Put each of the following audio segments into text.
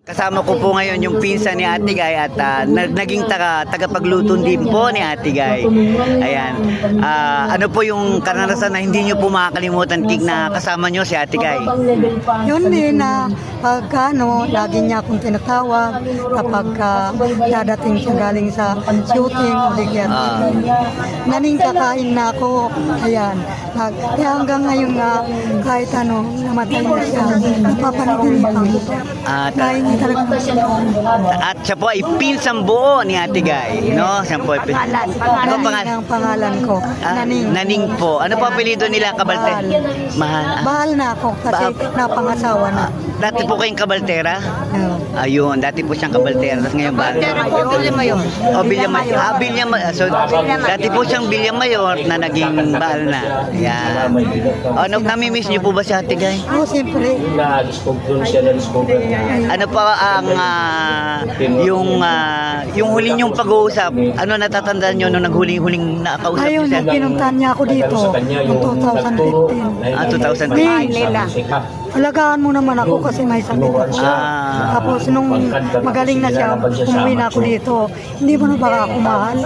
Kasama ko po ngayon yung pinsan ni Ate Guy at naging tagapagluto din po ni Ate Guy. Ayan. Ano po yung karanasan na hindi nyo po makakalimutan na kasama nyo si Ate Guy? Yun din na pag lagi niya akong tinatawag kapag dadating siya galing sa shooting o ligyan. Naning kakain na ako. Ayan. Kaya hanggang ngayon nga kahit namatay na siya, papanigin ako. At siya po ay pinsang buo ni Ate Guy, no? Siya po ay ano Naning ang pangalan ko. Naning po. Ano po apelyido nila, Kabalte? Mahal. Bahal na ako kasi napangasawa na. Dati po kayong Kabaltera? No. Ayun, dati po siyang Kabaltera. Tapos ngayon bahal. Villamayor. Villamayor. So, dati po siyang Villamayor na naging bahal na. Yan. Nami-miss niyo po ba si Ate Guy? Oo, siyempre. Ano pa ang yung huli niyong pag-uusap? Ano natatandaan niyo nung naghuling-huling nakausap niyo Ayun, siya? pinuntahan niya ako dito noong 2015. 2015. Alagaan mo naman ako kasi may sakit ako. Tapos nung magaling na siya, umuwi na ako dito. Hindi mo na baka ako mahal.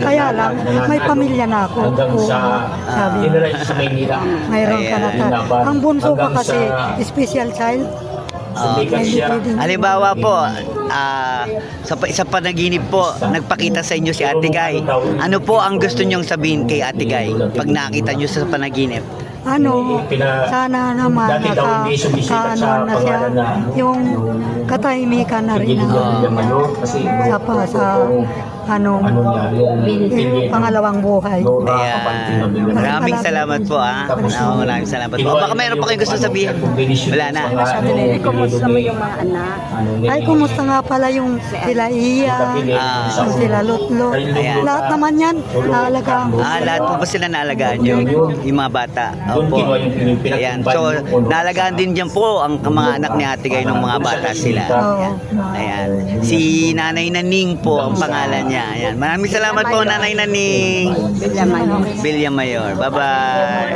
Kaya lang, may pamilya na ako. Sabi, mayroon ka na. Ang bunso ka kasi, special child. Halimbawa po, sa panaginip po, nagpakita sa inyo si Ate Guy. Ano po ang gusto niyong sabihin kay Ate Guy pag nakita niyo sa panaginip? Sana naman na siya, yung katahimikan na rin sa pangalawang buhay. Ayan. Maraming salamat po maraming salamat po. Baka mayroon pa kayong gusto sabihin? Wala na. Kumusta mo yung mga anak? Ay, kumusta nga pala yung sila Iya, sila Lutlo. Lahat naman yan, naalagaan ko. Lahat po ba sila naalagaan nyo? Yung mga bata? Opo. Ayan. So, naalagaan din dyan po ang mga anak ni Ate Guy ng mga bata sila. Ayan. Si Nanay Naning po ang pangalan niya. Ayan. Maraming salamat po, Nanay Naning. Villamayor. Bye-bye.